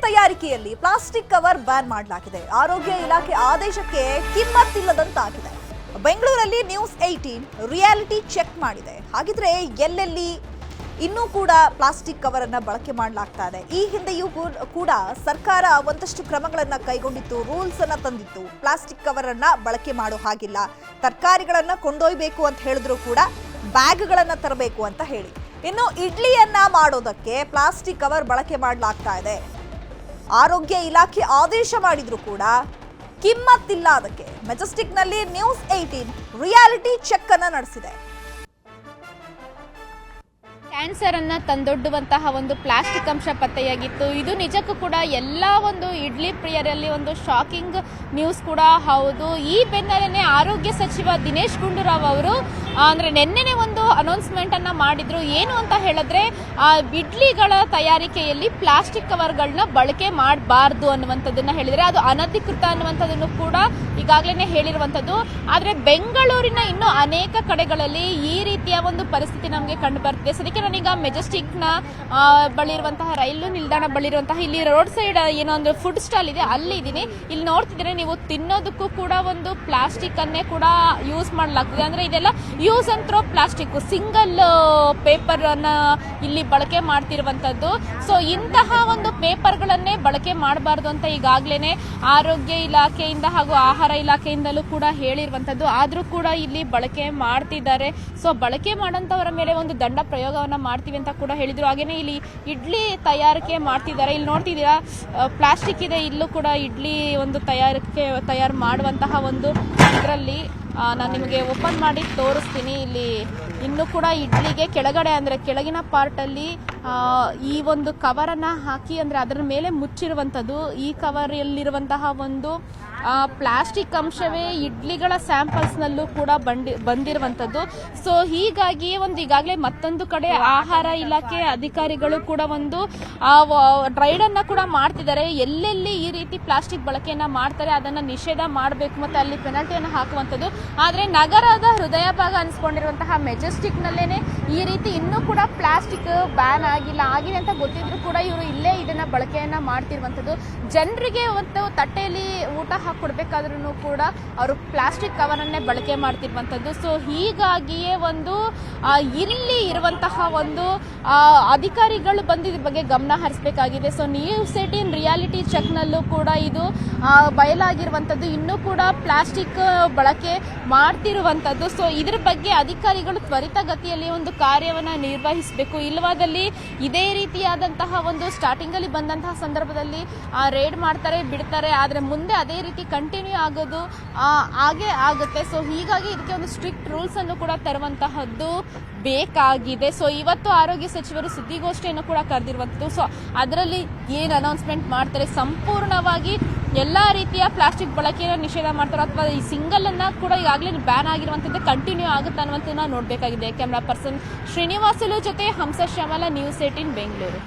ತಯಾರಿಕೆಯಲ್ಲಿ plastic cover ban ಮಾಡಲಾಗಿದೆ. ಆರೋಗ್ಯ ಇಲಾಖೆ ಆದೇಶಕ್ಕೆ ಕಿಮ್ಮತ್ತಿಲ್ಲದಂತಾಗಿದೆ. ಬೆಂಗಳೂರಲ್ಲಿ ನ್ಯೂಸ್ 18 ರಿಯಾಲಿಟಿ ಚೆಕ್ ಮಾಡಿದೆ. ಹಾಗಿದ್ರೆ ಎಲ್ಲೆಲ್ಲಿ ಇನ್ನೂ ಕೂಡ ಪ್ಲಾಸ್ಟಿಕ್ ಕವರ್ ಅನ್ನ ಬಳಕೆ ಮಾಡಲಾಗ್ತಾ ಇದೆ. ಈ ಹಿಂದೆಯೂ ಕೂಡ ಸರ್ಕಾರ ಒಂದಷ್ಟು ಕ್ರಮಗಳನ್ನ ಕೈಗೊಂಡಿತ್ತು, ರೂಲ್ಸ್ ಅನ್ನ ತಂದಿತ್ತು. ಪ್ಲಾಸ್ಟಿಕ್ ಕವರ್ ಅನ್ನ ಬಳಕೆ ಮಾಡೋ ಹಾಗಿಲ್ಲ, ತರಕಾರಿಗಳನ್ನ ಕೊಂಡೊಯ್ಬೇಕು ಅಂತ ಹೇಳಿದ್ರು ಕೂಡ ಬ್ಯಾಗ್ಗಳನ್ನ ತರಬೇಕು ಅಂತ ಹೇಳಿ. ಇನ್ನು ಇಡ್ಲಿಯನ್ನ ಮಾಡೋದಕ್ಕೆ ಪ್ಲಾಸ್ಟಿಕ್ ಕವರ್ ಬಳಕೆ ಮಾಡಲಾಗ್ತಾ ಇದೆ. ಆರೋಗ್ಯ ಇಲಾಖೆ ಆದೇಶ ಮಾಡಿದ್ರು ಕೂಡ ಕಿಮ್ಮತ್ತಿಲ್ಲ ಅದಕ್ಕೆ. ಮೆಜೆಸ್ಟಿಕ್ನಲ್ಲಿ ನ್ಯೂಸ್ 18 ರಿಯಾಲಿಟಿ ಚೆಕ್ ಅನ್ನ ನಡೆಸಿದೆ. ಕ್ಯಾನ್ಸರ್ ಅನ್ನ ತಂದೊಡ್ಡುವಂತಹ ಒಂದು ಪ್ಲಾಸ್ಟಿಕ್ ಅಂಶ ಪತ್ತೆಯಾಗಿತ್ತು. ಇದು ನಿಜಕ್ಕೂ ಕೂಡ ಎಲ್ಲ ಒಂದು ಇಡ್ಲಿ ಪ್ರಿಯರಲ್ಲಿ ಒಂದು ಶಾಕಿಂಗ್ ನ್ಯೂಸ್ ಕೂಡ ಹೌದು. ಈ ಬೆನ್ನಲ್ಲೇ ಆರೋಗ್ಯ ಸಚಿವ ದಿನೇಶ್ ಗುಂಡೂರಾವ್ ಅವರು ಅಂದ್ರೆ ನಿನ್ನೆನೆ ಒಂದು ಅನೌನ್ಸ್ಮೆಂಟ್ ಅನ್ನ ಮಾಡಿದ್ರು. ಏನು ಅಂತ ಹೇಳಿದ್ರೆ ಇಡ್ಲಿಗಳ ತಯಾರಿಕೆಯಲ್ಲಿ ಪ್ಲಾಸ್ಟಿಕ್ ಕವರ್ಗಳನ್ನ ಬಳಕೆ ಮಾಡಬಾರ್ದು ಅನ್ನುವಂಥದ್ದನ್ನ ಹೇಳಿದ್ರೆ, ಅದು ಅನಧಿಕೃತ ಅನ್ನುವಂಥದ್ದನ್ನು ಕೂಡ ಈಗಾಗಲೇ ಹೇಳಿರುವಂಥದ್ದು. ಆದ್ರೆ ಬೆಂಗಳೂರಿನ ಇನ್ನೂ ಅನೇಕ ಕಡೆಗಳಲ್ಲಿ ಈ ರೀತಿಯ ಒಂದು ಪರಿಸ್ಥಿತಿ ನಮಗೆ ಕಂಡು ಬರ್ತಿದೆ. ಸದ್ಯಕ್ಕೆ ನಾನೀಗ ಮೆಜೆಸ್ಟಿಕ್ನ ಬಳಿ ಇರುವಂತಹ ರೈಲು ನಿಲ್ದಾಣ ಬಳಿ ಇರುವಂತಹ ಇಲ್ಲಿ ರೋಡ್ ಸೈಡ್ ಏನೋ ಒಂದು ಫುಡ್ ಸ್ಟಾಲ್ ಇದೆ, ಅಲ್ಲಿ ಇದ್ದೀನಿ. ಇಲ್ಲಿ ನೋಡ್ತಿದ್ರೆ ನೀವು ತಿನ್ನೋದಕ್ಕೂ ಕೂಡ ಒಂದು ಪ್ಲಾಸ್ಟಿಕ್ ಅನ್ನೇ ಕೂಡ ಯೂಸ್ ಮಾಡಲಾಗ್ತದೆ. ಅಂದ್ರೆ ಇದೆಲ್ಲ use and throw plastic, single paper ಅನ್ನ ಇಲ್ಲಿ ಬಳಕೆ ಮಾಡ್ತಿರುವಂತದ್ದು. ಸೊ ಇಂತಹ ಒಂದು ಪೇಪರ್ಗಳನ್ನೇ ಬಳಕೆ ಮಾಡಬಾರ್ದು ಅಂತ ಈಗಾಗಲೇ ಆರೋಗ್ಯ ಇಲಾಖೆಯಿಂದ ಹಾಗೂ ಆಹಾರ ಇಲಾಖೆಯಿಂದಲೂ ಕೂಡ ಹೇಳಿರುವಂತದ್ದು. ಆದ್ರೂ ಕೂಡ ಇಲ್ಲಿ ಬಳಕೆ ಮಾಡ್ತಿದ್ದಾರೆ. ಸೊ ಬಳಕೆ ಮಾಡೋಂಥವರ ಮೇಲೆ ಒಂದು ದಂಡ ಪ್ರಯೋಗವನ್ನ ಮಾಡ್ತೀವಿ ಅಂತ ಕೂಡ ಹೇಳಿದ್ರು. ಹಾಗೇನೆ ಇಲ್ಲಿ ಇಡ್ಲಿ ತಯಾರಿಕೆ ಮಾಡ್ತಿದ್ದಾರೆ. ಇಲ್ಲಿ ನೋಡ್ತಿದ್ದೀರಾ ಪ್ಲಾಸ್ಟಿಕ್ ಇದೆ. ಇಲ್ಲೂ ಕೂಡ ಇಡ್ಲಿ ಒಂದು ತಯಾರು ಮಾಡುವಂತಹ ಒಂದು ಇದರಲ್ಲಿ ನಾನು ನಿಮಗೆ ಓಪನ್ ಮಾಡಿ ತೋರಿಸ್ತೀನಿ. ಇಲ್ಲಿ ಇನ್ನೂ ಕೂಡ ಇಡ್ಲಿಗೆ ಕೆಳಗಡೆ ಅಂದ್ರೆ ಕೆಳಗಿನ ಪಾರ್ಟ್ ಅಲ್ಲಿ ಈ ಒಂದು ಕವರ್ ಅನ್ನ ಹಾಕಿ ಅಂದ್ರೆ ಅದರ ಮೇಲೆ ಮುಚ್ಚಿರುವಂತದ್ದು. ಈ ಕವರ್ ಯಲ್ಲಿರುವಂತಹ ಒಂದು ಪ್ಲಾಸ್ಟಿಕ್ ಅಂಶವೇ ಇಡ್ಲಿಗಳ ಸ್ಯಾಂಪಲ್ಸ್ ನಲ್ಲೂ ಕೂಡ ಬಂದಿರುವಂತದ್ದು. ಸೊ ಹೀಗಾಗಿ ಒಂದು ಈಗಾಗಲೇ ಮತ್ತೊಂದು ಕಡೆ ಆಹಾರ ಇಲಾಖೆ ಅಧಿಕಾರಿಗಳು ಕೂಡ ಒಂದು ರೈಡ್ ಅನ್ನ ಕೂಡ ಮಾಡ್ತಿದ್ದಾರೆ. ಎಲ್ಲೆಲ್ಲಿ ಈ ರೀತಿ ಪ್ಲಾಸ್ಟಿಕ್ ಬಳಕೆಯನ್ನ ಮಾಡ್ತಾರೆ ಅದನ್ನ ನಿಷೇಧ ಮಾಡಬೇಕು ಮತ್ತೆ ಅಲ್ಲಿ ಪೆನಾಲ್ಟಿಯನ್ನು ಹಾಕುವಂಥದ್ದು. ಆದ್ರೆ ನಗರದ ಹೃದಯ ಭಾಗ ಅನ್ಸ್ಕೊಂಡಿರುವಂತಹ ಮೆಜೆಸ್ಟಿಕ್ ನಲ್ಲೇನೆ ಈ ರೀತಿ ಇನ್ನೂ ಕೂಡ ಪ್ಲಾಸ್ಟಿಕ್ ಬ್ಯಾನ್ ಆಗಿದೆ ಅಂತ ಗೊತ್ತಿದ್ರು ಕೂಡ ಇವರು ಇಲ್ಲೇ ಇದನ್ನ ಬಳಕೆಯನ್ನ ಮಾಡ್ತಿರುವಂತದ್ದು. ಜನರಿಗೆ ಒಂದು ತಟ್ಟೆಯಲ್ಲಿ ಊಟ ಹಾಕೊಡ್ಬೇಕಾದ್ರೂ ಕೂಡ ಅವರು ಪ್ಲಾಸ್ಟಿಕ್ ಕವರ್ ಅನ್ನೇ ಬಳಕೆ ಮಾಡ್ತಿರುವಂತದ್ದು. ಸೊ ಹೀಗಾಗಿಯೇ ಒಂದು ಇಲ್ಲಿ ಇರುವಂತಹ ಒಂದು ಅಧಿಕಾರಿಗಳು ಬಂದಿದ್ದ ಬಗ್ಗೆ ಗಮನ ಹರಿಸಬೇಕಾಗಿದೆ. ಸೊ ನ್ಯೂಸ್ 18 ರಿಯಾಲಿಟಿ ಚೆಕ್ ನಲ್ಲೂ ಕೂಡ ಇದು ಬಯಲಾಗಿರುವಂತದ್ದು. ಇನ್ನೂ ಕೂಡ ಪ್ಲಾಸ್ಟಿಕ್ ಬಳಕೆ ಮಾಡ್ತಿರುವಂತದ್ದು. ಸೊ ಇದ್ರ ಬಗ್ಗೆ ಅಧಿಕಾರಿಗಳು ತ್ವರಿತಗತಿಯಲ್ಲಿ ಒಂದು ಕಾರ್ಯವನ್ನ ನಿರ್ವಹಿಸಬೇಕು. ಇಲ್ಲವಾದಲ್ಲಿ ಇದೇ ರೀತಿಯಾದಂತಹ ಒಂದು ಸ್ಟಾರ್ಟಿಂಗ್ ಅಲ್ಲಿ ಬಂದಂತಹ ಸಂದರ್ಭದಲ್ಲಿ ರೇಡ್ ಮಾಡ್ತಾರೆ, ಬಿಡ್ತಾರೆ. ಆದ್ರೆ ಮುಂದೆ ಅದೇ ರೀತಿ ಕಂಟಿನ್ಯೂ ಆಗೋದು ಹಾಗೆ ಆಗುತ್ತೆ. ಸೊ ಹೀಗಾಗಿ ಇದಕ್ಕೆ ಒಂದು ಸ್ಟ್ರಿಕ್ಟ್ ರೂಲ್ಸ್ ಅನ್ನು ಕೂಡ ತರುವಂತಹದ್ದು ಬೇಕಾಗಿದೆ. ಸೊ ಇವತ್ತು ಆರೋಗ್ಯ ಸಚಿವರು ಸುದ್ದಿಗೋಷ್ಠಿಯನ್ನು ಕೂಡ ಕರೆದಿರುವಂತದ್ದು. ಸೊ ಅದರಲ್ಲಿ ಏನ್ ಅನೌನ್ಸ್ಮೆಂಟ್ ಮಾಡ್ತಾರೆ, ಸಂಪೂರ್ಣವಾಗಿ ಎಲ್ಲಾ ರೀತಿಯ ಪ್ಲಾಸ್ಟಿಕ್ ಬಳಕೆಯನ್ನು ನಿಷೇಧ ಮಾಡ್ತಾರೆ ಅಥವಾ ಈ ಸಿಂಗಲ್ ಅನ್ನ ಕೂಡ ಈಗಾಗಲೇ ಬ್ಯಾನ್ ಆಗಿರುವಂತದ್ದು ಕಂಟಿನ್ಯೂ ಆಗುತ್ತೆ ಅನ್ನುವಂಥದ್ದನ್ನ ನೋಡಬೇಕಾಗಿದೆ. ಕ್ಯಾಮರಾ ಪರ್ಸನ್ ಶ್ರೀನಿವಾಸುಲು ಜೊತೆ ಹಂಸ ಶ್ಯಾಮಲ, ನ್ಯೂಸ್ 18 ಬೆಂಗಳೂರು.